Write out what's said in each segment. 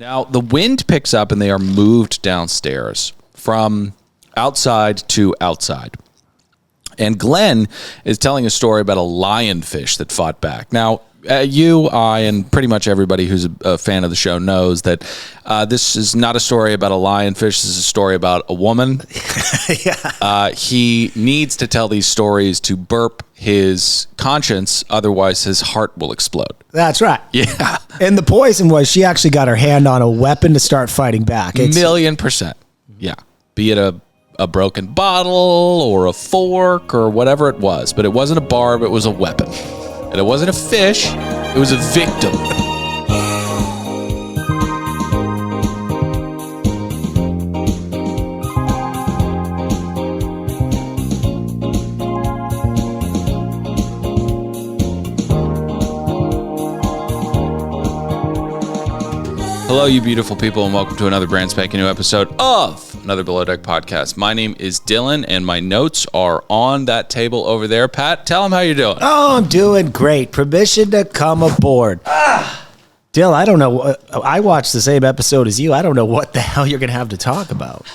Now, the wind picks up and they are moved downstairs from outside to outside. And Glenn is telling a story about a lionfish that fought back. Now, you, I, and pretty much everybody who's a fan of the show knows that this is not a story about a lionfish. This is a story about a woman. Yeah. He needs to tell these stories to burp his conscience, otherwise his heart will explode. That's right. Yeah. And the poison was she actually got her hand on a weapon to start fighting back. $1,000,000%. Yeah. Be it a broken bottle or a fork or whatever it was. But it wasn't a barb, it was a weapon. And it wasn't a fish, it was a victim. Hello, you beautiful people, and welcome to another brand spanking new episode of another Below Deck podcast. My name is Dylan, and my notes are on that table over there. Pat, tell them how you're doing. Oh, I'm doing great. Permission to come aboard. Dylan, I don't know. I watched the same episode as you. I don't know what the hell you're going to have to talk about.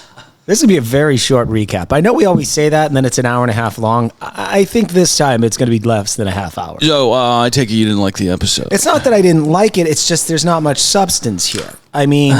This will be a very short recap. I know we always say that, and then it's an hour and a half long. I think this time it's going to be less than a half hour. So, I take it you didn't like the episode. It's not that I didn't like it. It's just there's not much substance here. I mean,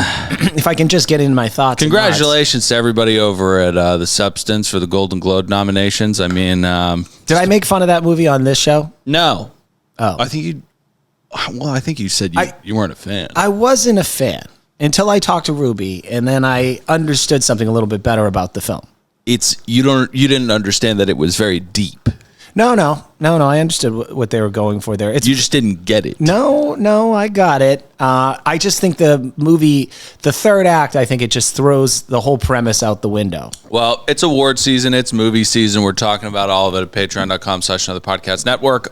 if I can just get into my thoughts. Congratulations to everybody over at The Substance for the Golden Globe nominations. I mean... Did I make fun of that movie on this show? No. Oh. I think you said you weren't a fan. I wasn't a fan. Until I talked to Ruby, and then I understood something a little bit better about the film. You didn't understand that it was very deep. No. I understood what they were going for there. You just didn't get it. No, I got it. I just think the movie, the third act, I think it just throws the whole premise out the window. Well, it's award season. It's movie season. We're talking about all of it at patreon.com/anotherpodcast network.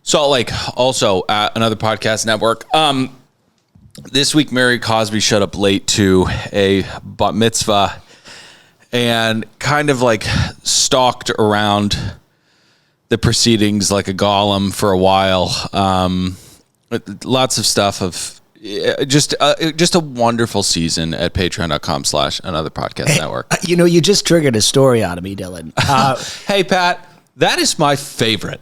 Salt Lake, also another podcast network. This week, Mary Cosby showed up late to a bat mitzvah and kind of like stalked around the proceedings like a golem for a while. Lots of stuff of just a wonderful season at patreon.com/anotherpodcast network. You just triggered a story out of me, Dylan. Hey, Pat, that is my favorite.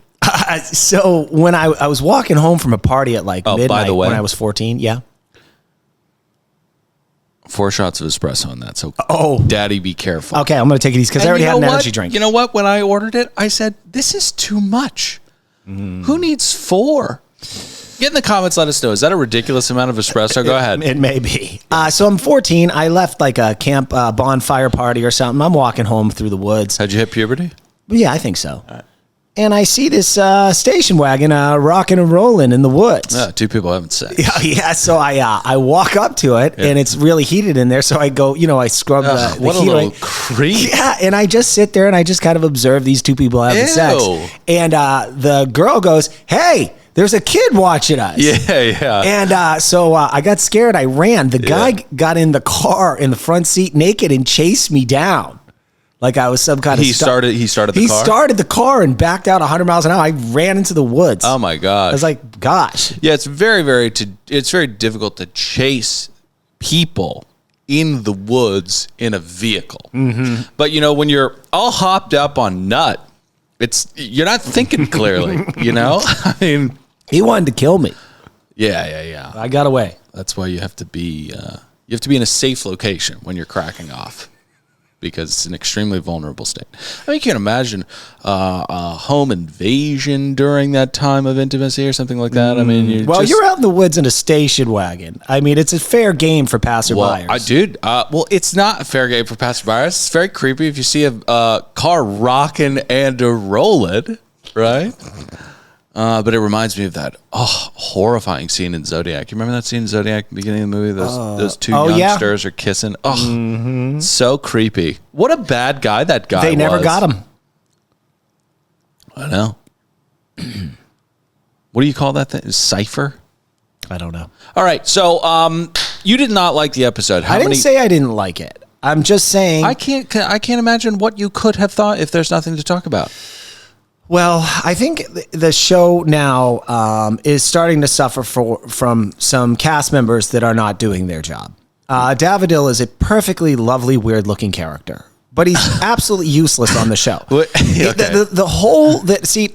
So when I was walking home from a party at midnight by the way, when I was 14, yeah. 4 shots of espresso in that. So, Daddy, be careful. Okay, I'm going to take it easy because I already had an energy drink. You know what? When I ordered it, I said, this is too much. Who needs 4? Get in the comments, let us know. Is that a ridiculous amount of espresso? Go ahead. It may be. So I'm 14. I left like a camp bonfire party or something. I'm walking home through the woods. Had you hit puberty? Yeah, I think so. All right. And I see this station wagon rocking and rolling in the woods. 2 people having sex. Yeah. So I walk up to it, and it's really heated in there. So I go, I scrub the what heat. A little creep. Yeah, and I just sit there, and I just kind of observe these 2 people having sex. And the girl goes, "Hey, there's a kid watching us." Yeah. And so I got scared. I ran. The guy got in the car in the front seat naked and chased me down. Like I was some kind of... He started the car? He started the car and backed out 100 miles an hour. I ran into the woods. Oh, my gosh. I was like, gosh. Yeah, it's very difficult to chase people in the woods in a vehicle. Mm-hmm. But, when you're all hopped up on nut, you're not thinking clearly, I mean... He wanted to kill me. Yeah. I got away. That's why you have to be in a safe location when you're cracking off. Because it's an extremely vulnerable state. I mean, you can imagine a home invasion during that time of intimacy or something like that. I mean, you're out in the woods in a station wagon. I mean, it's a fair game for passerbyers. Well, it's not a fair game for passerbyers. It's very creepy if you see a car rocking and rolling, right? But it reminds me of that horrifying scene in Zodiac. You remember that scene in Zodiac at the beginning of the movie? Those 2 youngsters are kissing. Oh, so creepy. What a bad guy that guy was. They never got him. I know. What do you call that thing? Cypher? I don't know. All right. So you did not like the episode. I didn't say I didn't like it. I'm just saying. I can't imagine what you could have thought if there's nothing to talk about. Well, I think the show now is starting to suffer from some cast members that are not doing their job. Davidil is a perfectly lovely, weird-looking character, but he's absolutely useless on the show. Okay.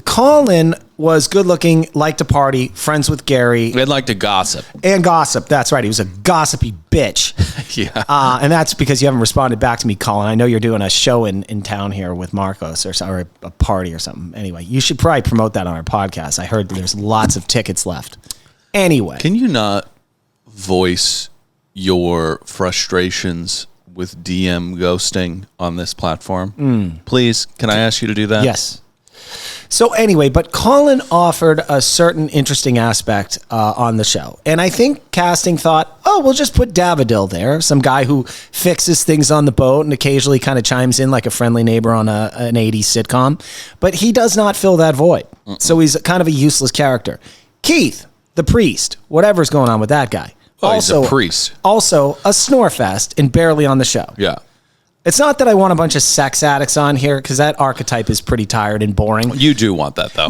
Colin was good-looking, liked to party, friends with Gary. They'd like to gossip. And gossip. That's right. He was a gossipy bitch. Yeah. And that's because you haven't responded back to me, Colin. I know you're doing a show in town here with Marcos or a party or something. Anyway, you should probably promote that on our podcast. I heard there's lots of tickets left. Anyway. Can you not voice your frustrations with DM ghosting on this platform? Please, can I ask you to do that? Yes. So anyway, but Colin offered a certain interesting aspect on the show. And I think casting thought, oh, we'll just put Davidil there, some guy who fixes things on the boat and occasionally kind of chimes in like a friendly neighbor on an 80s sitcom. But he does not fill that void. So he's kind of a useless character. Keith, the priest, whatever's going on with that guy. Oh, he's a priest. Also a snorefest and barely on the show. Yeah. It's not that I want a bunch of sex addicts on here because that archetype is pretty tired and boring. You do want that, though.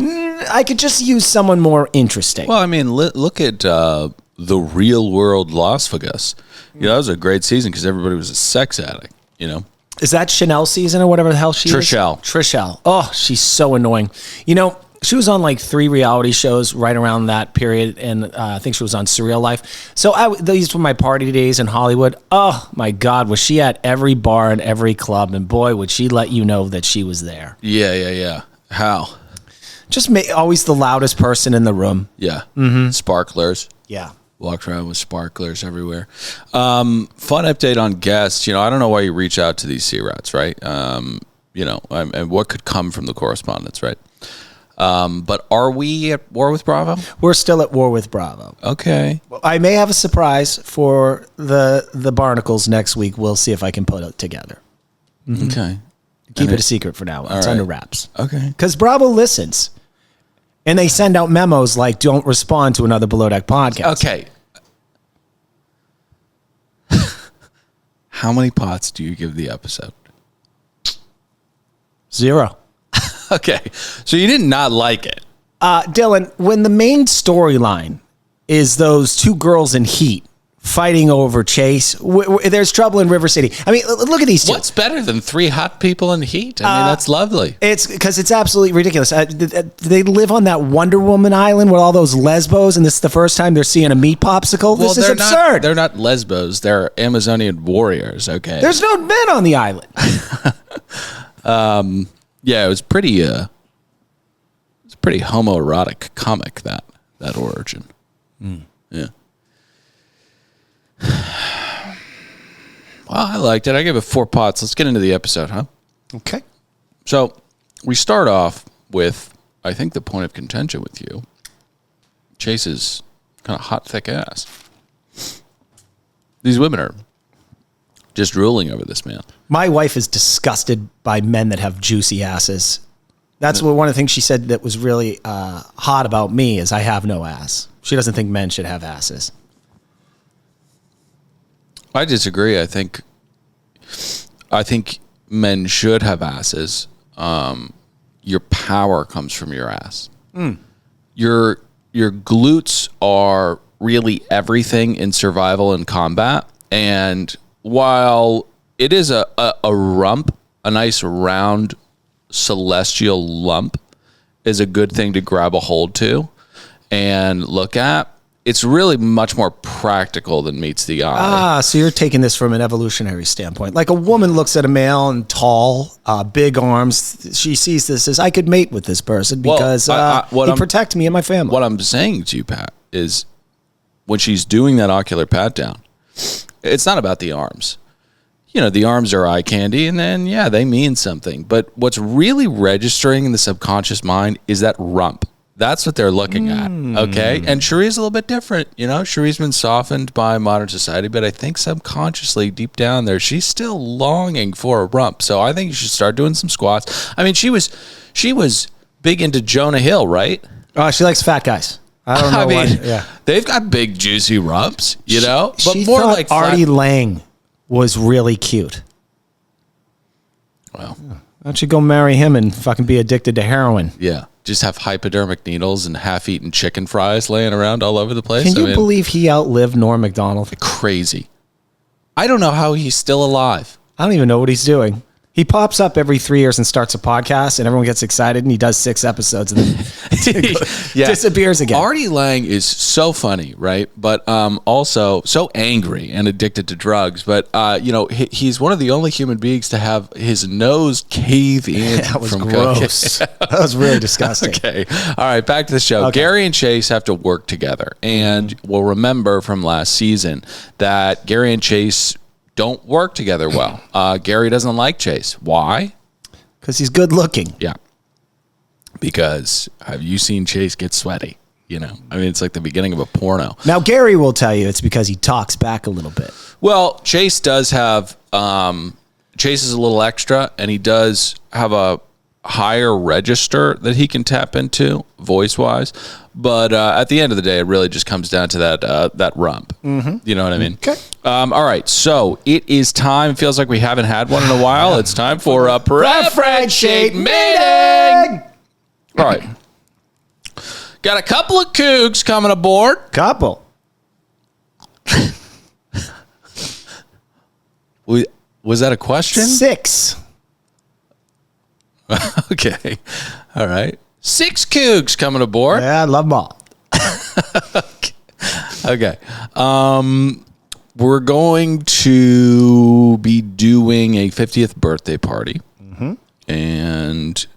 I could just use someone more interesting. Well, I mean, look at the Real World Las Vegas. You know, that was a great season because everybody was a sex addict, you know. Is that Chanel season or whatever the hell she Trishelle. is? Trishelle. Oh, she's so annoying. You know, she was on like 3 reality shows right around that period, and I think she was on Surreal Life. So these were my party days in Hollywood. Oh, my God, was she at every bar and every club, and boy, would she let you know that she was there. Yeah. How? Just always the loudest person in the room. Yeah. Sparklers. Yeah. Walked around with sparklers everywhere. Fun update on guests. You know, I don't know why you reach out to these sea rats, right? You know, and what could come from the correspondence, right? But are we at war with Bravo? We're still at war with Bravo. Okay. I may have a surprise for the Barnacles next week. We'll see if I can put it together. Okay. Keep it a secret for now. It's under wraps. Okay. Because Bravo listens. And they send out memos like, don't respond to another Below Deck podcast. Okay. How many pots do you give the episode? 0. Okay. So you did not like it. Dylan, when the main storyline is those 2 girls in Heat fighting over Chase, there's trouble in River City. I mean, look at these 2. What's better than 3 hot people in Heat? I mean, that's lovely. It's because it's absolutely ridiculous. They live on that Wonder Woman island with all those lesbos, and this is the first time they're seeing a meat popsicle. This is absurd. They're not lesbos. They're Amazonian warriors, okay? There's no men on the island. Yeah, it was pretty homoerotic comic, that origin. Yeah. Well, I liked it. I gave it 4 pots. Let's get into the episode, huh? Okay. So we start off with, I think, the point of contention with you. Chase's kind of hot, thick ass. These women are just drooling over this man. My wife is disgusted by men that have juicy asses. That's one of the things she said that was really hot about me is I have no ass. She doesn't think men should have asses. I disagree. I think men should have asses. Your power comes from your ass. Your glutes are really everything in survival and combat. And while it is a rump, a nice round celestial lump is a good thing to grab a hold to and look at, it's really much more practical than meets the eye. So you're taking this from an evolutionary standpoint. Like a woman looks at a male and tall, big arms. She sees this as, I could mate with this person because he protects me and my family. What I'm saying to you, Pat, is when she's doing that ocular pat down, it's not about the arms. You know, the arms are eye candy, and then, yeah, they mean something. But what's really registering in the subconscious mind is that rump. That's what they're looking at, okay? And Cherie's a little bit different. You know, Cherie's been softened by modern society, but I think subconsciously, deep down there, she's still longing for a rump. So I think you should start doing some squats. I mean, she was big into Jonah Hill, right? She likes fat guys. I don't know why. Yeah. They've got big, juicy rumps, you know? But she more like Artie Lang was really cute. Well, Why don't you go marry him and fucking be addicted to heroin? Yeah. Just have hypodermic needles and half-eaten chicken fries laying around all over the place. Can you believe he outlived Norm Macdonald? Crazy. I don't know how he's still alive. I don't even know what he's doing. He pops up every 3 years and starts a podcast, and everyone gets excited, and he does 6 episodes and then disappears again. Artie Lang is so funny, right? But also so angry and addicted to drugs. But he's one of the only human beings to have his nose cave in. That was gross. That was really disgusting. Okay. All right, back to the show. Okay. Gary and Chase have to work together. And we'll remember from last season that Gary and Chase don't work together well. Gary doesn't like Chase. Why? Because he's good looking. Yeah. Because have you seen Chase get sweaty? It's like the beginning of a porno. Now, Gary will tell you it's because he talks back a little bit. Well, Chase does have, Chase is a little extra, and he does have a higher register that he can tap into voice-wise. But at the end of the day, it really just comes down to that rump. Mm-hmm. You know what I mean? Okay. All right. So it is time. Feels like we haven't had one in a while. It's time for a preference sheet meeting. All right. Got a couple of cougs coming aboard. Couple. Was that a question? 6. Okay. All right. 6 cougs coming aboard. Yeah, I love them all. Okay. We're going to be doing a 50th birthday party. Mm-hmm. And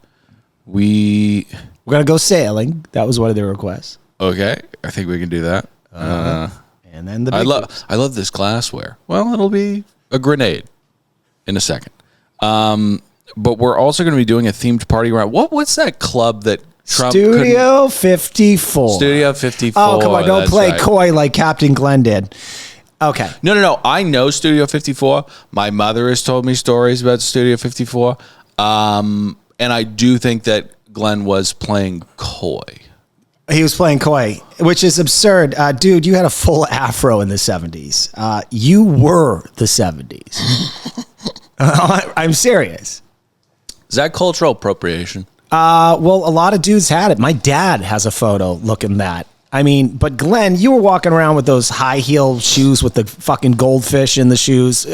we're going to go sailing. That was one of their requests. Okay. I think we can do that. And then the I love this glassware. Well, it'll be a grenade in a second. But we're also going to be doing a themed party around. What's that club that Trump Studio 54. Studio 54. Oh, come on. Don't play coy like Captain Glenn did. Okay. No. I know Studio 54. My mother has told me stories about Studio 54. And I do think that Glenn was playing coy. He was playing coy, which is absurd. Dude, you had a full afro in the 70s. You were the 70s. I'm serious. Is that cultural appropriation? Well, a lot of dudes had it. My dad has a photo looking that. I mean, but Glenn, you were walking around with those high heel shoes with the fucking goldfish in the shoes.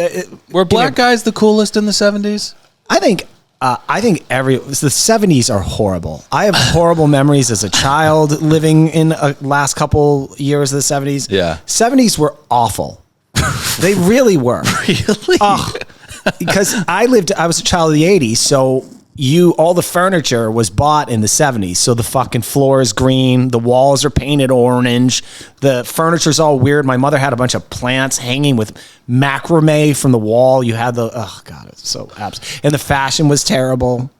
Were black guys the coolest in the 70s? I think the 70s are horrible. I have horrible memories as a child living in the last couple years of the 70s. Yeah. 70s were awful. They really were. Really? Because I was a child of the 80s, so all the furniture was bought in the 70s. So the fucking floor is green, the walls are painted orange, the furniture's all weird. My mother had a bunch of plants hanging with macrame from the wall. You had it's so abs. And the fashion was terrible.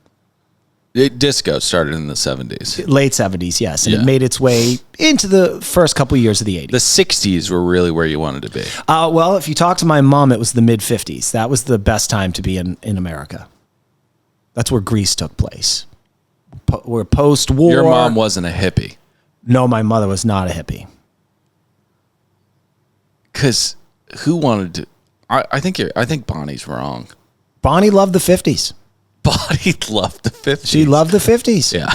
Disco started in the 70s. Late 70s, yes. And it made its way into the first couple years of the 80s. The 60s were really where you wanted to be. Well, if you talk to my mom, it was the mid-50s. That was the best time to be in America. That's where Greece took place. We're post-war. Your mom wasn't a hippie. No, my mother was not a hippie. Because who wanted to... I think Bonnie's wrong. Bonnie loved the 50s. Bonnie loved the 50s. She loved the 50s. Yeah.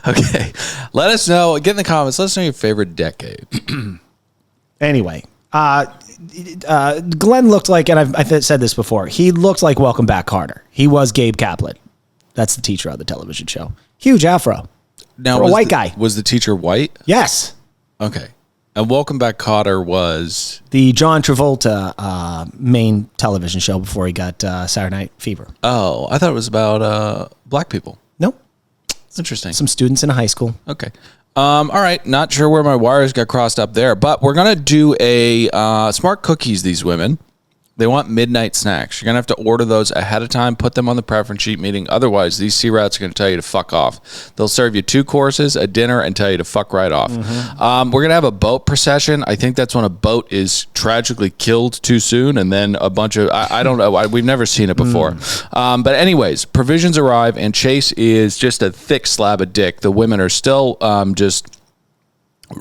Okay. Let us know. Get in the comments. Let us know your favorite decade. Anyway, Glenn looked like, and I've said this before, he looked like Welcome Back Carter. He was Gabe Kaplan. That's the teacher of the television show. Huge afro. Now, for a white guy. Was the teacher white? Yes. Okay. And Welcome Back Kotter was? The John Travolta main television show before he got Saturday Night Fever. Oh, I thought it was about black people. Nope. It's interesting. Some students in a high school. Okay. All right. Not sure where my wires got crossed up there, but we're going to do a smart cookies, these women. They want midnight snacks. You're going to have to order those ahead of time, put them on the preference sheet meeting. Otherwise, these sea rats are going to tell you to fuck off. They'll serve you 2 courses, a dinner, and tell you to fuck right off. Mm-hmm. We're going to have a boat procession. I think that's when a boat is tragically killed too soon, and then a bunch of, I don't know, we've never seen it before. But anyways, provisions arrive, and Chase is just a thick slab of dick. The women are still just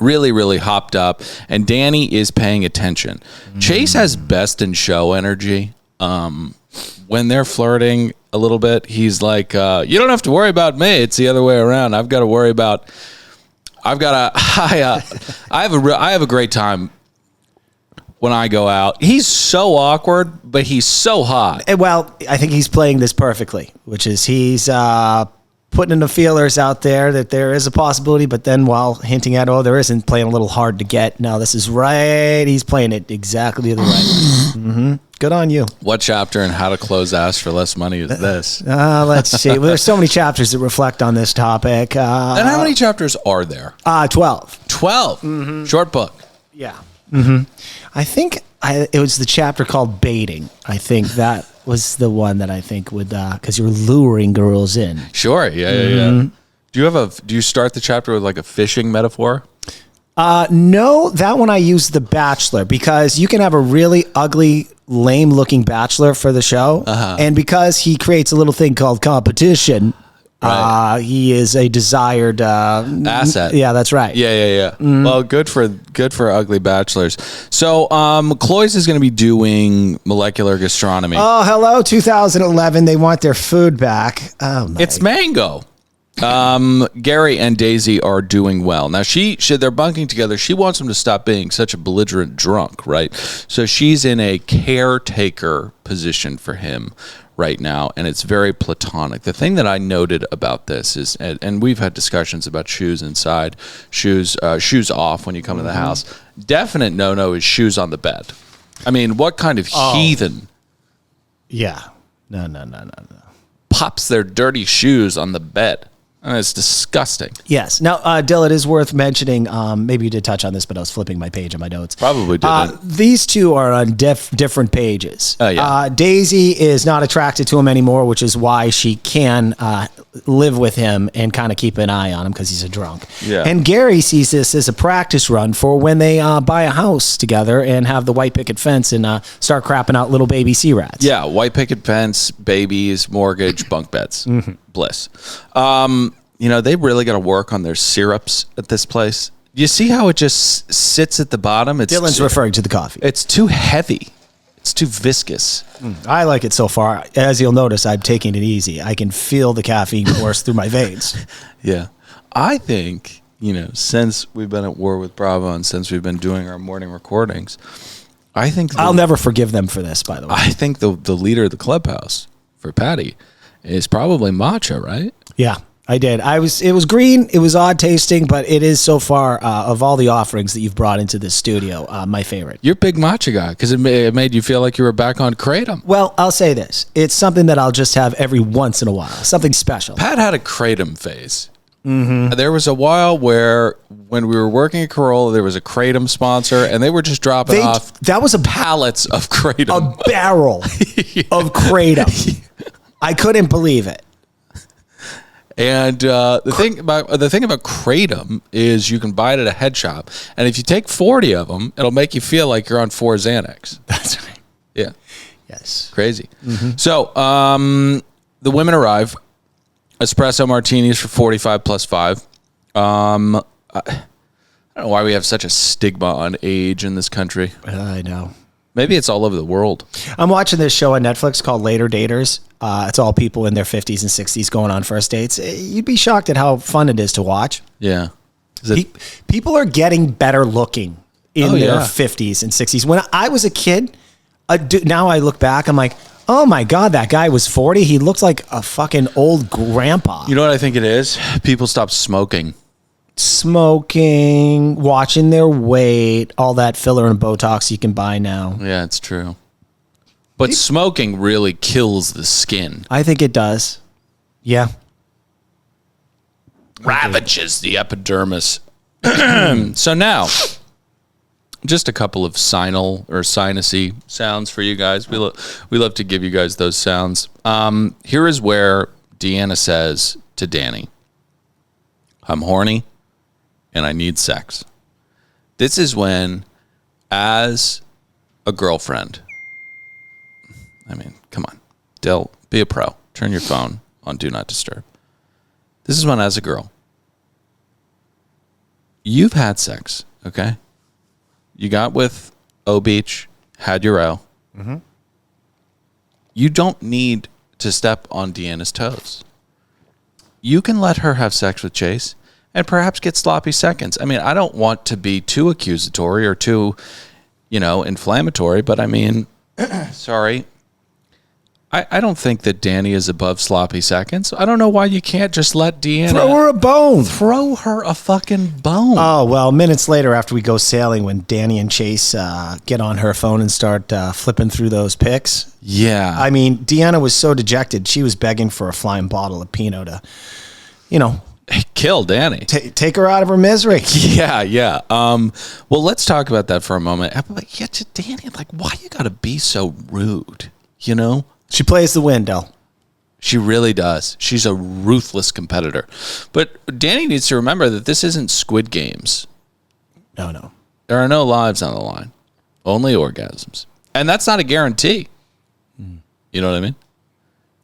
really, really hopped up, and Danny is paying attention. Chase has best in show energy. When they're flirting, a little bit. He's like, you don't have to worry about me. It's the other way around. I have a great time when I go out. He's so awkward, but he's so hot. Well, I think he's playing this perfectly, which is he's putting in the feelers out there that there is a possibility, but then while hinting at, there isn't, playing a little hard to get. No, this is right. He's playing it exactly the right way. Mm-hmm. Good on you. What chapter in How to Close Ass for Less Money is this? Let's see. Well, there's so many chapters that reflect on this topic. And how many chapters are there? 12. 12. Mm-hmm. Short book. Yeah. Mm-hmm. I think it was the chapter called Baiting. I think that was the one that I think would, because you're luring girls in. Sure. Yeah. Do you start the chapter with like a fishing metaphor? No, that one I used The Bachelor, because you can have a really ugly, lame looking bachelor for the show. And because he creates a little thing called competition, right. He is a desired asset. Yeah, that's right. Yeah. Mm-hmm. Well, good for ugly bachelors. So, Cloyce is going to be doing molecular gastronomy. Oh, hello, 2011. They want their food back. Oh, my. It's mango. Gary and Daisy are doing well. Now they're bunking together. She wants him to stop being such a belligerent drunk, right? So she's in a caretaker position for him right now, and it's very platonic. The thing that I noted about this is, and we've had discussions about shoes inside, shoes off when you come to the house. Definite no is shoes on the bed. I mean, what kind of heathen? Yeah. No. Pops their dirty shoes on the bed. And it's disgusting. Yes. Now, Dill, it is worth mentioning, maybe you did touch on this, but I was flipping my page on my notes. Probably didn't. These two are on different pages. Oh, yeah. Daisy is not attracted to him anymore, which is why she can live with him and kind of keep an eye on him because he's a drunk. Yeah. And Gary sees this as a practice run for when they buy a house together and have the white picket fence and start crapping out little baby sea rats. Yeah, white picket fence, babies, mortgage, bunk beds. Mm-hmm. Bliss. They really got to work on their syrups at this place. You see how it just sits at the bottom? Dylan's referring to the coffee. It's too heavy. It's too viscous. I like it so far. As you'll notice, I'm taking it easy. I can feel the caffeine course through my veins. Yeah. I think, since we've been at war with Bravo and since we've been doing our morning recordings, I'll never forgive them for this, by the way. I think the leader of the clubhouse for Patty is probably matcha, right? Yeah, I did. It was green. It was odd tasting, but it is so far of all the offerings that you've brought into this studio, my favorite. You're a big matcha guy because it made you feel like you were back on Kratom. Well, I'll say this. It's something that I'll just have every once in a while. Something special. Pat had a Kratom phase. Mm-hmm. There was a while when we were working at Corolla, there was a Kratom sponsor, and they were just dropping off that was pallets of Kratom. A barrel of Kratom. I couldn't believe it. And the thing about Kratom is you can buy it at a head shop, and if you take 40 of them, it'll make you feel like you're on 4 Xanax. That's right. Yeah. Yes. Crazy. Mm-hmm. So the women arrive. Espresso martinis for 45 plus 5. I don't know why we have such a stigma on age in this country. I know. Maybe it's all over the world. I'm watching this show on Netflix called Later Daters. It's all people in their 50s and 60s going on first dates. You'd be shocked at how fun it is to watch. Yeah. People are getting better looking in their 50s and 60s. When I was a kid, now I look back, I'm like, oh my God, that guy was 40. He looked like a fucking old grandpa. You know what I think it is? People stopped smoking. Watching their weight, all that filler and Botox you can buy now. Yeah, it's true. But smoking really kills the skin. I think it does. Yeah. Ravages the epidermis. So now, just a couple of sinal or sinusy sounds for you guys. We love to give you guys those sounds. Here is where Deanna says to Danny, I'm horny and I need sex. This is when, as a girlfriend, I mean, come on, Dill, be a pro. Turn your phone on Do Not Disturb. This is when, as a girl, you've had sex, okay? You got with O Beach, had your O. Mm-hmm. You don't need to step on Deanna's toes. You can let her have sex with Chase and perhaps get sloppy seconds. I mean, I don't want to be too accusatory or too, inflammatory, but I mean, sorry. I don't think that Danny is above sloppy seconds. I don't know why you can't just let Deanna... Throw her a bone. Throw her a fucking bone. Oh, well, minutes later after we go sailing, when Danny and Chase get on her phone and start flipping through those pics. Yeah. I mean, Deanna was so dejected. She was begging for a flying bottle of Pinot to, kill Danny. Take her out of her misery. Yeah. Well, let's talk about that for a moment. But yeah, to Danny, like, why you gotta be so rude, She plays the window. She really does. She's a ruthless competitor. But Danny needs to remember that this isn't Squid Games. No. There are no lives on the line. Only orgasms. And that's not a guarantee. You know what I mean?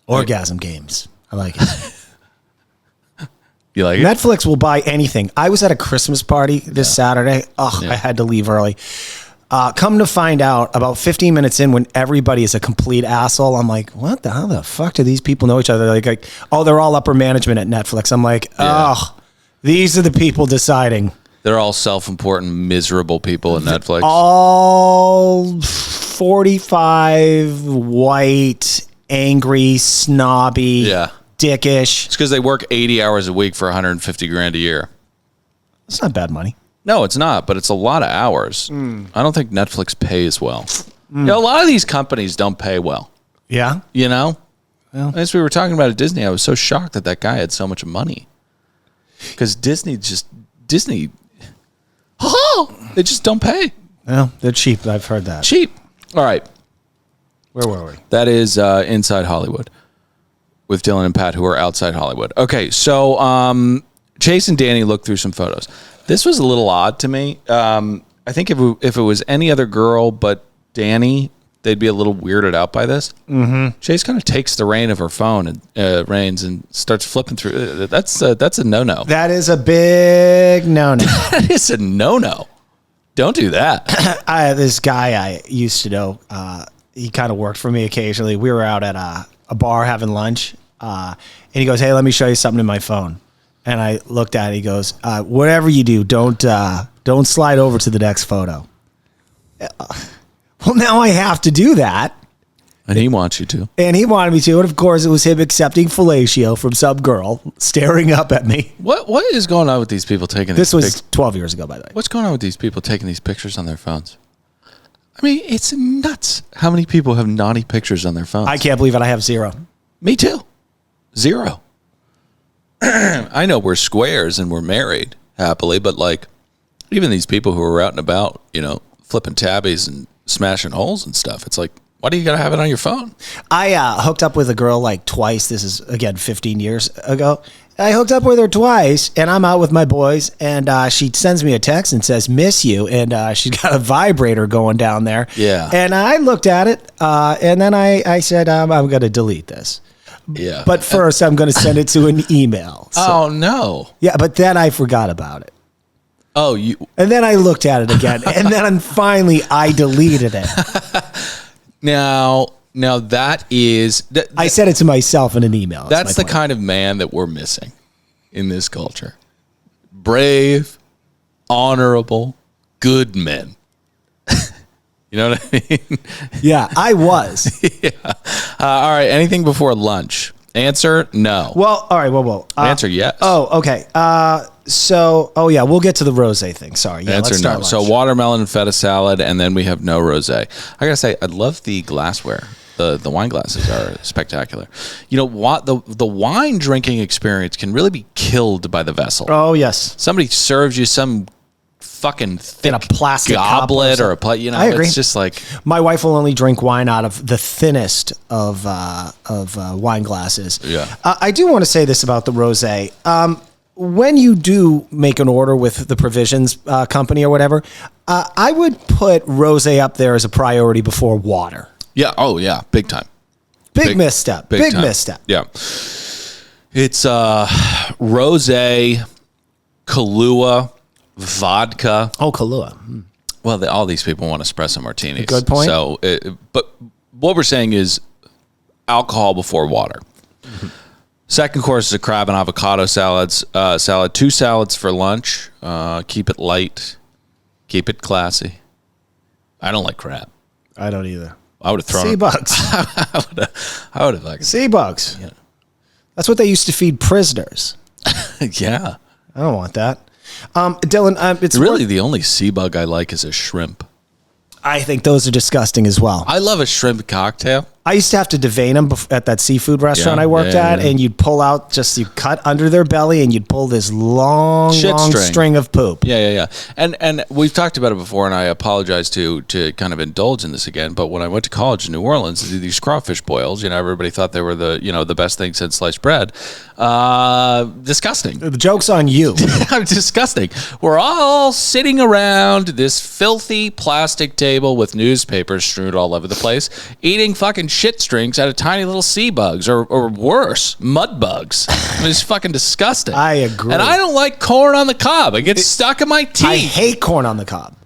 Orgasm games. I like it. You like it? Netflix will buy anything. I was at a Christmas party this Saturday. I had to leave early. Come to find out, about 15 minutes in, when everybody is a complete asshole, I'm like, how the fuck do these people know each other? Like, they're all upper management at Netflix. I'm like, these are the people deciding. They're all self-important, miserable people at Netflix. All 45, white, angry, snobby, dickish. It's because they work 80 hours a week for $150,000 a year. That's not bad money. No, it's not, but it's a lot of hours. I don't think Netflix pays well. A lot of these companies don't pay well. Yeah? Well, as we were talking about at Disney, I was so shocked that guy had so much money. Because Disney, they just don't pay. Well, they're cheap. I've heard that. Cheap. All right. Where were we? That is Inside Hollywood with Dylan and Pat, who are outside Hollywood. Okay, so Chase and Danny looked through some photos. This was a little odd to me. I think if it was any other girl but Danny, they'd be a little weirded out by this. Mm-hmm. Chase kind of takes the reins and starts flipping through. That's a no-no. That is a big no-no. That is a no-no. Don't do that. This guy I used to know, he kind of worked for me occasionally. We were out at a bar having lunch, and he goes, "Hey, let me show you something in my phone." And I looked at it. He goes, "Whatever you do, don't slide over to the next photo." Well, now I have to do that. And he wants you to. And he wanted me to. And of course, it was him accepting fellatio from some girl staring up at me. What is going on with these people taking this? This was 12 years ago, by the way. What's going on with these people taking these pictures on their phones? I mean, it's nuts how many people have naughty pictures on their phones. I can't believe it. I have 0. Me too. 0. I know we're squares and we're married happily, but like even these people who are out and about, flipping tabbies and smashing holes and stuff. It's like, why do you got to have it on your phone? I hooked up with a girl like twice. This is, again, 15 years ago. I hooked up with her twice, and I'm out with my boys, and she sends me a text and says, "Miss you," and she's got a vibrator going down there. Yeah. And I looked at it, and then I said, I'm going to delete this. Yeah. But first, I'm going to send it to an email. So, oh, no. Yeah, but then I forgot about it. Oh, and then I looked at it again, and then finally I deleted it. Now that is... I sent it to myself in an email. That's the kind of man that we're missing in this culture. Brave, honorable, good men. You know what I mean? Yeah, I was. Yeah. All right, anything before lunch? Answer, no. Well, all right, whoa. Answer, yes. Oh, okay. We'll get to the rosé thing. Sorry. Yeah, Answer, no. So watermelon and feta salad, and then we have no rosé. I gotta say, I love the glassware. The wine glasses are spectacular. You know what? The wine drinking experience can really be killed by the vessel. Oh, yes. Somebody serves you some fucking thick in a plastic goblet or a plate. I agree. It's just like, my wife will only drink wine out of the thinnest of wine glasses. Yeah. I do want to say this about the rosé. When you do make an order with the Provisions company or whatever, I would put rosé up there as a priority before water. Yeah. Oh, yeah. Big time. Big misstep. Big misstep. Yeah. It's rosé, Kahlua, vodka. Oh, Kahlua. Well, all these people want espresso martinis. Good point. So, but what we're saying is alcohol before water. Second course is a crab and avocado salad. 2 salads for lunch. Keep it light. Keep it classy. I don't like crab. I don't either. I would have thrown sea bugs. I would have like sea bugs. Yeah. That's what they used to feed prisoners. Yeah. I don't want that. Dylan, it's really the only sea bug I like is a shrimp. I think those are disgusting as well. I love a shrimp cocktail. I used to have to devein them at that seafood restaurant I worked at, and you'd pull out, you cut under their belly, and you'd pull this long string of poop. Yeah. And we've talked about it before, and I apologize to kind of indulge in this again, but when I went to college in New Orleans, these crawfish boils, everybody thought they were the best thing since sliced bread. Disgusting. The joke's on you. Disgusting. We're all sitting around this filthy plastic table with newspapers strewn all over the place, eating fucking shit strings out of tiny little sea bugs or worse, mud bugs. It's fucking disgusting. I agree. And I don't like corn on the cob. It gets stuck in my teeth. I hate corn on the cob.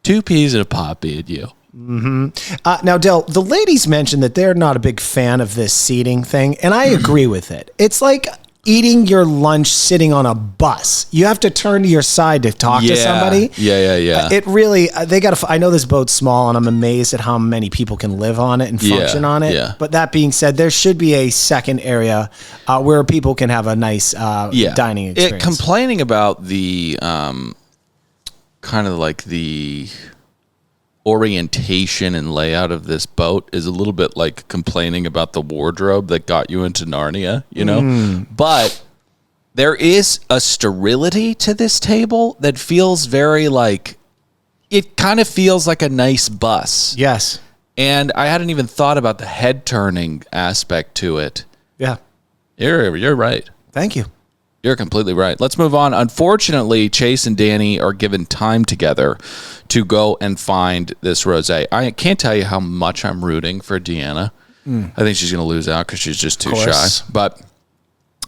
2 peas in a pod, be it you. Mm-hmm. Now, Del, the ladies mentioned that they're not a big fan of this seating thing, and I agree with it. It's like eating your lunch sitting on a bus. You have to turn to your side to talk to somebody. Yeah. It really, they got to, I know this boat's small, and I'm amazed at how many people can live on it and function on it. Yeah. But that being said, there should be a second area where people can have a nice dining experience. Complaining about the kind of like the orientation and layout of this boat is a little bit like complaining about the wardrobe that got you into Narnia, But there is a sterility to this table that feels very like, it kind of feels like a nice bus. Yes. And I hadn't even thought about the head turning aspect to it. Yeah. You're right. Thank you. You're completely right. Let's move on. Unfortunately, Chase and Danny are given time together to go and find this rosé. I can't tell you how much I'm rooting for Deanna. I think she's going to lose out because she's just too shy. But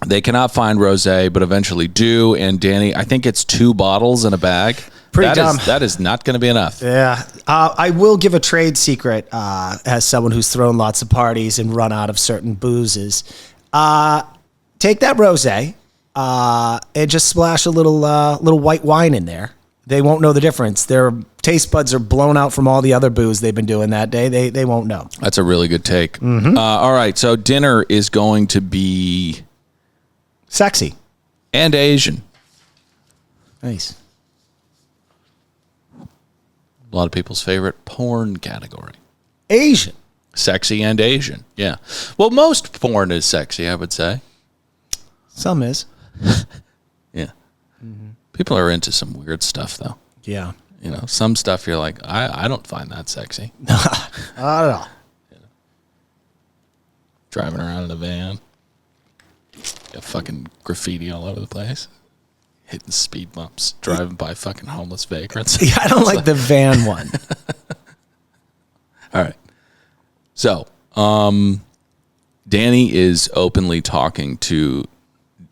they cannot find rosé, but eventually do. And Danny, I think it's 2 bottles in a bag. Pretty dumb. That is not going to be enough. Yeah. I will give a trade secret as someone who's thrown lots of parties and run out of certain boozes. Take that rosé. And just splash a little white wine in there. They won't know the difference. Their taste buds are blown out from all the other booze they've been doing that day. They won't know. That's a really good take. Mm-hmm. All right, so dinner is going to be sexy and Asian. Nice. A lot of people's favorite porn category. Asian. Sexy and Asian. Yeah. Well, most porn is sexy, I would say. Some is. Yeah. Mm-hmm. People are into some weird stuff, though. Yeah. Some stuff you're like, I don't find that sexy. Not at all. Driving around in a van. Got fucking graffiti all over the place. Hitting speed bumps. Driving by fucking homeless vagrants. Yeah, I don't like the van one. All right. So, Danny is openly talking to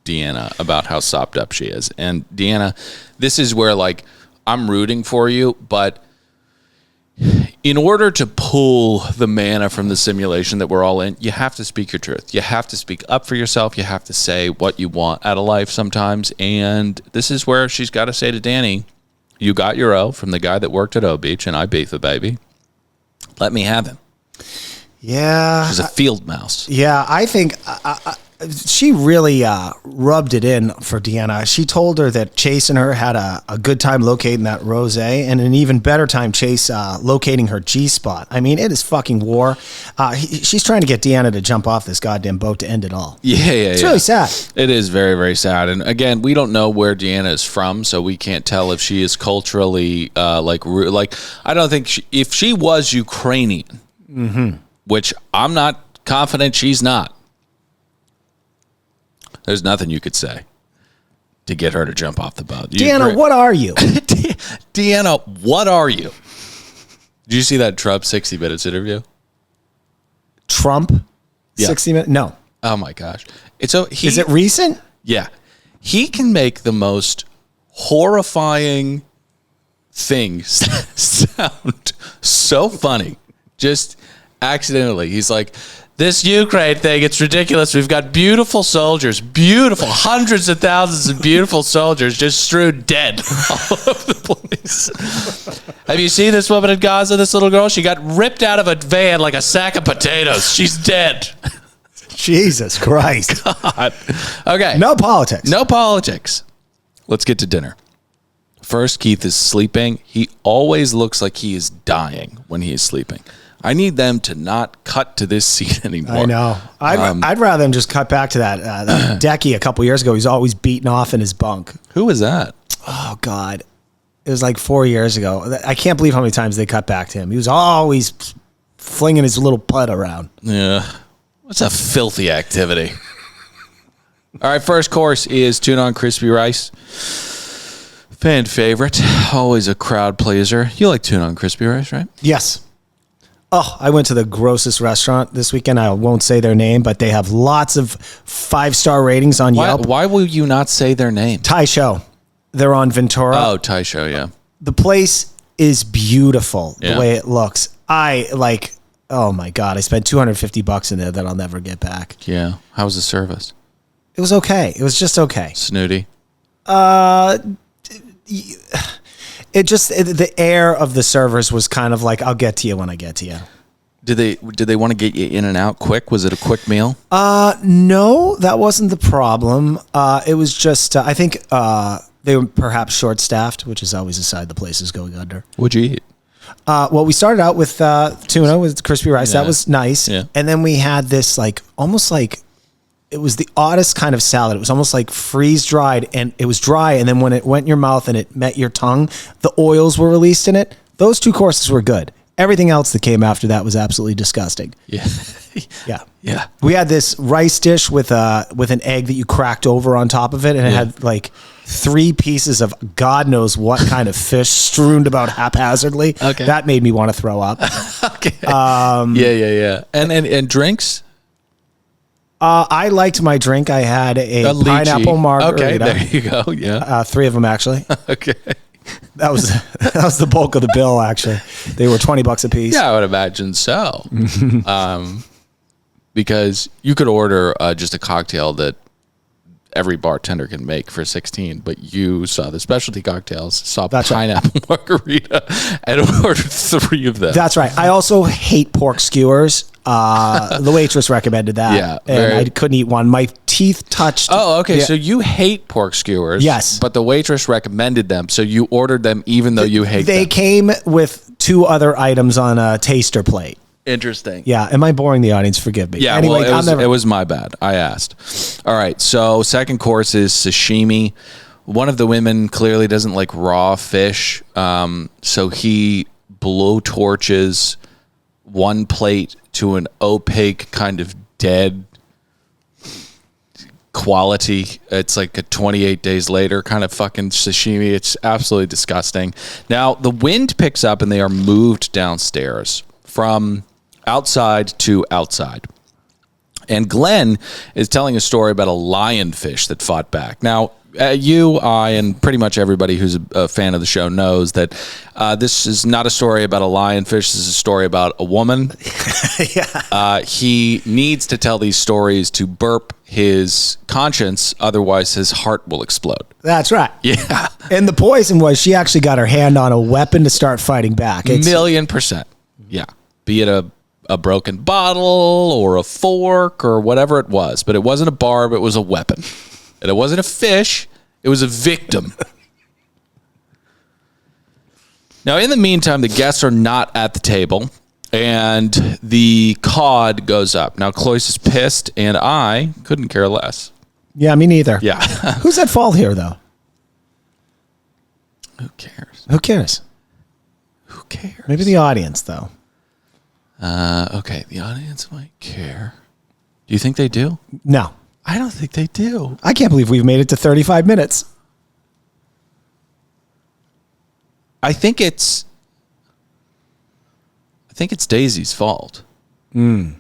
Deanna about how sopped up she is. And Deanna, this is where I'm rooting for you, but in order to pull the mana from the simulation that we're all in, you have to speak your truth. You have to speak up for yourself. You have to say what you want out of life sometimes. And this is where she's got to say to Danny, you got your O from the guy that worked at O Beach and I beef the baby. Let me have him. Yeah. She's a field mouse. Yeah, I think she really rubbed it in for Deanna. She told her that Chase and her had a good time locating that rosé and an even better time Chase locating her G-spot. I mean, it is fucking war. She's trying to get Deanna to jump off this goddamn boat to end it all. Yeah. It's really sad. It is very, very sad. And again, we don't know where Deanna is from, so we can't tell if she is culturally I don't think if she was Ukrainian, which I'm not confident she's not. There's nothing you could say to get her to jump off the boat. Deanna, what are you? Deanna, what are you? Did you see that Trump 60 Minutes interview? Trump? Yeah. 60 Minutes? No. Oh, my gosh. Is it recent? Yeah. He can make the most horrifying things sound so funny. Just accidentally. He's like, This Ukraine thing, it's ridiculous. We've got beautiful soldiers, beautiful, hundreds of thousands of beautiful soldiers just strewn dead all over the place. Have you seen this woman in Gaza, this little girl? She got ripped out of a van like a sack of potatoes. She's dead. Jesus Christ. God. Okay. No politics. No politics. Let's get to dinner. First, Keith is sleeping. He always looks like he is dying when he is sleeping. I need them to not cut to this scene anymore. I know. I'd rather them just cut back to that Decky a couple years ago. He's always beaten off in his bunk. Who was that? Oh, God. It was like 4 years ago. I can't believe how many times they cut back to him. He was always flinging his little putt around. Yeah. What's a filthy activity? All right, first course is tuna on crispy rice. Fan favorite. Always a crowd pleaser. You like tuna on crispy rice, right? Yes. Oh, I went to the grossest restaurant this weekend. I won't say their name, but they have lots of 5-star ratings on Yelp. Why will you not say their name? Thai Show. They're on Ventura. Oh, Thai Show, yeah. The place is beautiful, Yeah. the way it looks. Oh my God, I spent $250 in there that I'll never get back. Yeah. How was the service? It was okay. It was just okay. Snooty? The air of the servers was kind of like, I'll get to you when I get to you. Did they want to get you in and out quick? Was it a quick meal? No, that wasn't the problem. It was just, I think they were perhaps short-staffed, which is always a side the place is going under. What'd you eat? Well, we started out with tuna with crispy rice. Yeah. That was nice. Yeah. And then we had this almost like, it was the oddest kind of salad. It was almost like freeze-dried, and it was dry, and then when it went in your mouth and it met your tongue, the oils were released in it. Those 2 courses were good. Everything else that came after that was absolutely disgusting. Yeah. Yeah. Yeah. We had this rice dish with an egg that you cracked over on top of it, and it had like 3 pieces of God knows what kind of fish strewn about haphazardly. Okay. That made me want to throw up. Okay. Yeah. And drinks? I liked my drink. I had a lychee. pineapple margarita. Okay, there you go. Yeah. 3 of them actually. Okay. That was the bulk of the bill. Actually, they were $20 a piece. Yeah, I would imagine so. Because you could order just a cocktail that every bartender can make for 16, but you saw the specialty cocktails, saw That's pineapple margarita, and ordered 3 of them. That's right. I also hate pork skewers. The waitress recommended that. Yeah, and I couldn't eat one. My teeth touched. Oh, okay. Yeah. So you hate pork skewers. Yes. But the waitress recommended them, so you ordered them even though you hate They them. came with 2 other items on a taster plate. Interesting. Yeah. Am I boring the audience? Forgive me. Yeah, Anyway, well, it was my bad. I asked. All right, so second course is sashimi. One of the women clearly doesn't like raw fish, so he blow torches one plate to an opaque kind of dead quality. It's like a 28 days later kind of fucking sashimi. It's absolutely disgusting. Now, the wind picks up and they are moved downstairs from outside to outside. And Glenn is telling a story about a lionfish that fought back. Now, you, I, and pretty much everybody who's a fan of the show knows that this is not a story about a lionfish. This is a story about a woman. Yeah. He needs to tell these stories to burp his conscience, otherwise his heart will explode. That's right. Yeah. And the poison was she actually got her hand on a weapon to start fighting back. $1,000,000%. Yeah. Be it a broken bottle or a fork or whatever it was. But it wasn't a barb, it was a weapon. And it wasn't a fish, it was a victim. Now, in the meantime, the guests are not at the table, and the cod goes up. Now, Cloyce is pissed, and I couldn't care less. Yeah, me neither. Yeah. Who's at fault here, though? Who cares? Who cares? Who cares? Maybe the audience, though. Okay, the audience might care. Do you think they do? No. I don't think they do. I can't believe we've made it to 35 minutes. I think it's Daisy's fault. But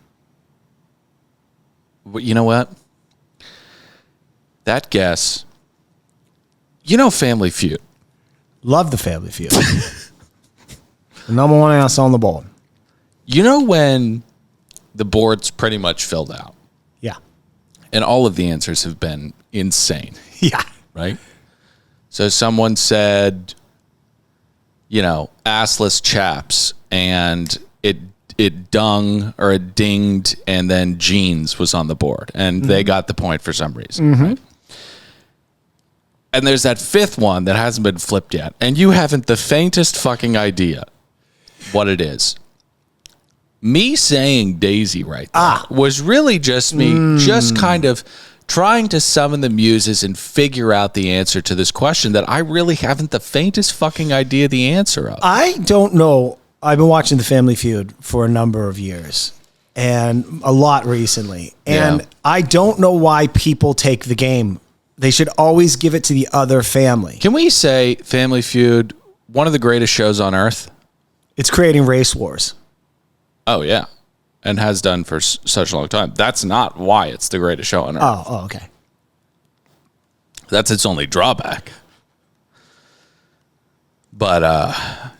you know what? That guess, Family Feud. Love the Family Feud. The number 1 ass on the board. You know when the board's pretty much filled out. Yeah. And all of the answers have been insane. Yeah. Right? So someone said, assless chaps, and it dung or it dinged, and then jeans was on the board, and they got the point for some reason. Right? And there's that fifth one that hasn't been flipped yet, and you haven't the faintest fucking idea what it is. Me saying Daisy right there was really just me just kind of trying to summon the muses and figure out the answer to this question that I really haven't the faintest fucking idea the answer of. I don't know. I've been watching The Family Feud for a number of years, and a lot recently. And I don't know why people take the game. They should always give it to the other family. Can we say Family Feud, one of the greatest shows on earth? It's creating race wars. Oh, yeah. And has done for such a long time. That's not why it's the greatest show on earth. Oh, okay. That's its only drawback. But,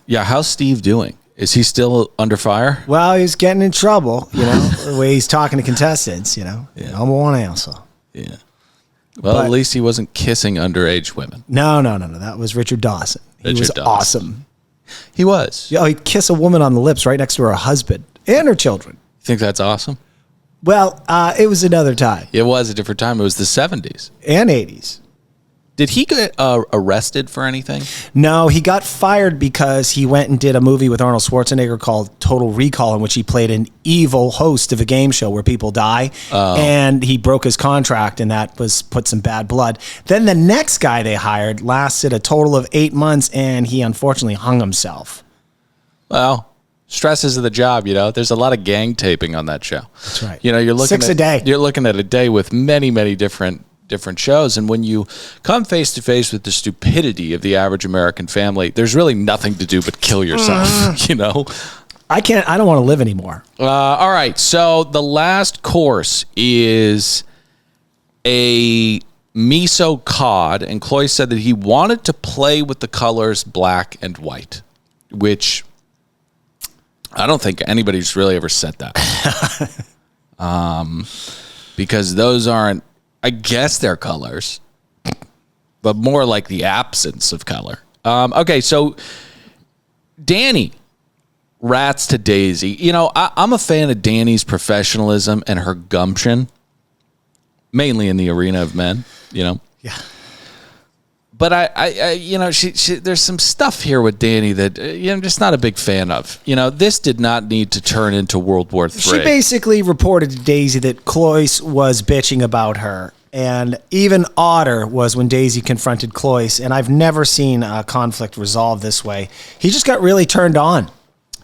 how's Steve doing? Is he still under fire? Well, he's getting in trouble, the way he's talking to contestants, Number one answer. Yeah. Well, at least he wasn't kissing underage women. No. That was Richard Dawson. He was awesome. He was. Yeah, he'd kiss a woman on the lips right next to her husband and her children. You think that's awesome? Well, it was another time. It was a different time. It was the 70s. And 80s. Did he get arrested for anything? No, he got fired because he went and did a movie with Arnold Schwarzenegger called Total Recall, in which he played an evil host of a game show where people die. And he broke his contract, and that put some bad blood. Then the next guy they hired lasted a total of 8 months, and he unfortunately hung himself. Well, stresses of the job, There's a lot of gang taping on that show. That's right. You're looking 6 a day. You're looking at a day with many, many different shows, and when you come face to face with the stupidity of the average American family, there's really nothing to do but kill yourself. I don't want to live anymore. All right, so the last course is a miso cod, and Chloe said that he wanted to play with the colors black and white, which I don't think anybody's really ever said that. Because those aren't, I guess they're colors, but more like the absence of color. Okay, so Danny rats to Daisy. I'm a fan of Danny's professionalism and her gumption, mainly in the arena of men, Yeah. But she there's some stuff here with Danny that I'm just not a big fan of. This did not need to turn into World War III. She basically reported to Daisy that Cloyce was bitching about her, and even odder was when Daisy confronted Cloyce. And I've never seen a conflict resolved this way. He just got really turned on.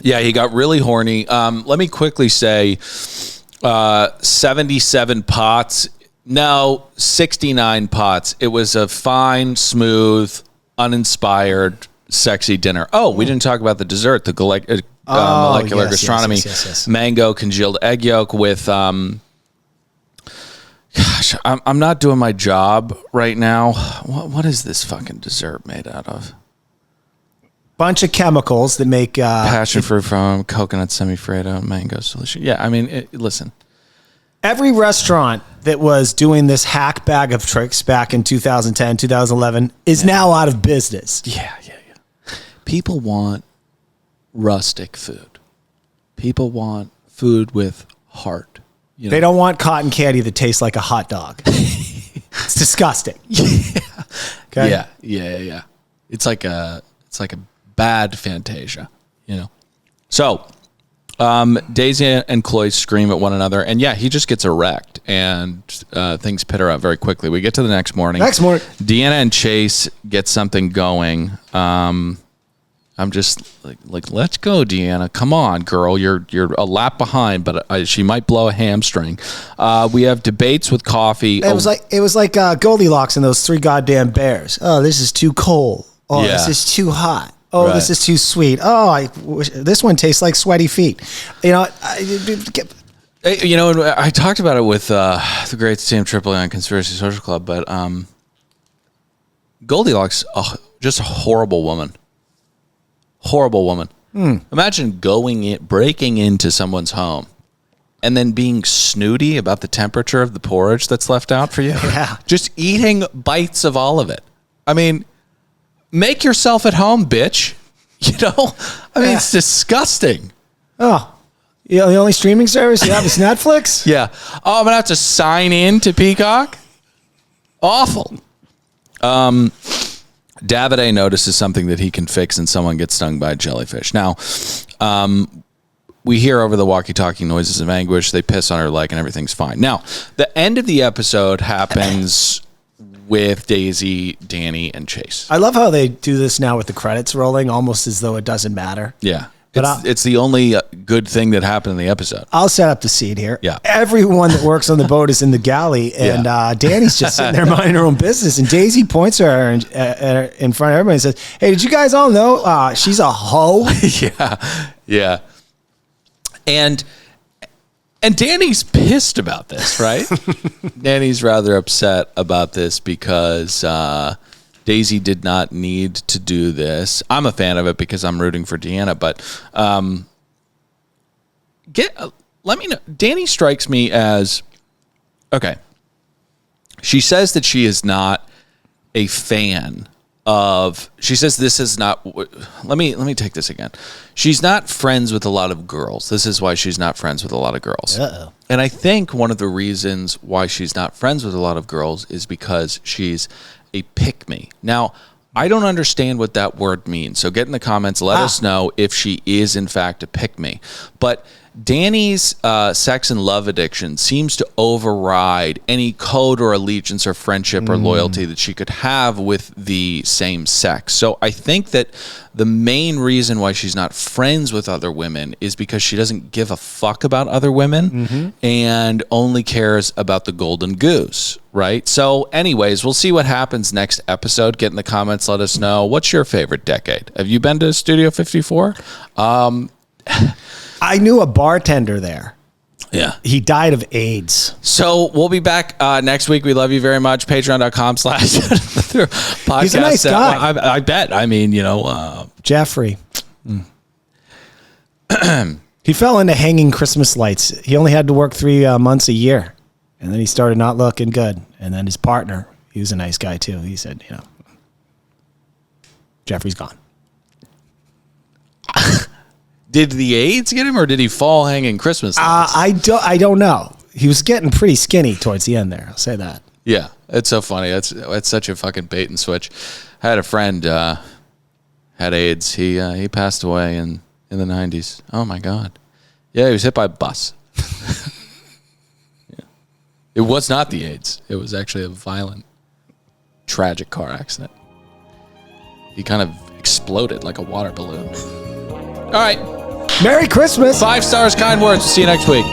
Yeah, he got really horny. Let me quickly say, 77 pots. No, 69 pots. It was a fine, smooth, uninspired, sexy dinner. Oh, we didn't talk about the dessert, the molecular gastronomy. Yes. Mango congealed egg yolk with, I'm not doing my job right now. What is this fucking dessert made out of? Bunch of chemicals that make... passion fruit from coconut semi-freddo, mango solution. Yeah, I mean, listen. Every restaurant that was doing this hack bag of tricks back in 2010, 2011 is now out of business. Yeah. People want rustic food. People want food with heart. They don't want cotton candy that tastes like a hot dog. It's disgusting. Yeah. Okay? Yeah. It's like a bad Fantasia, So, Daisy and Chloe scream at one another, and he just gets erect, and things peter out very quickly. We get to the next morning. Deanna and Chase get something going. I'm just like, let's go, Deanna. Come on, girl. You're a lap behind, but she might blow a hamstring. We have debates with coffee. It was like Goldilocks and those 3 goddamn bears. Oh, this is too cold. Oh, this is too hot. Oh, This is too sweet. Oh, this one tastes like sweaty feet. I talked about it with the great Sam Tripoli on Conspiracy Social Club, but Goldilocks, just a horrible woman. Horrible woman. Imagine breaking into someone's home and then being snooty about the temperature of the porridge that's left out for you. Yeah. Just eating bites of all of it. I mean, make yourself at home, bitch. You know? I mean, it's disgusting. Oh, the only streaming service you have is Netflix? Yeah. Oh, I'm going to have to sign in to Peacock? Awful. Davide notices something that he can fix and someone gets stung by a jellyfish. Now, we hear over the walkie-talkie noises of anguish. They piss on her leg and everything's fine. Now, the end of the episode happens with Daisy, Danny, and Chase. I love how they do this now with the credits rolling, almost as though it doesn't matter. Yeah. But It's the only good thing that happened in the episode. I'll set up the scene here. Yeah. Everyone that works on the boat is in the galley, and Danny's just sitting there minding her own business. And Daisy points at her in front of everybody and says, "Hey, did you guys all know she's a hoe?" Yeah. And Danny's pissed about this, right? Danny's rather upset about this because Daisy did not need to do this. I'm a fan of it because I'm rooting for Deanna, but let me know. Danny strikes me as, okay, she says that she is not a fan of, she says this is not, let me take this again. She's not friends with a lot of girls. This is why she's not friends with a lot of girls. Uh-oh. And I think one of the reasons why she's not friends with a lot of girls is because she's a pick-me. Now, I don't understand what that word means. So get in the comments, let us know if she is in fact a pick-me. But Danny's sex and love addiction seems to override any code or allegiance or friendship or loyalty that she could have with the same sex. So I think that the main reason why she's not friends with other women is because she doesn't give a fuck about other women and only cares about the golden goose, right? So anyways, we'll see what happens next episode. Get in the comments, let us know. What's your favorite decade? Have you been to Studio 54? I knew a bartender there. Yeah. He died of AIDS. So we'll be back next week. We love you very much. Patreon.com/podcast. He's a nice guy. I bet. I mean, you know. Jeffrey. He fell into hanging Christmas lights. He only had to work 3 months a year. And then he started not looking good. And then his partner, he was a nice guy too. He said, you know, Jeffrey's gone. Did the AIDS get him, or did he fall hanging Christmas lights? I don't know. He was getting pretty skinny towards the end there. I'll say that. Yeah, it's so funny. It's such a fucking bait and switch. I had a friend had AIDS. He passed away in the 90s. Oh my God. Yeah, he was hit by a bus. Yeah. It was not the AIDS. It was actually a violent, tragic car accident. He kind of exploded like a water balloon. All right. Merry Christmas. 5 stars, kind words. We'll see you next week.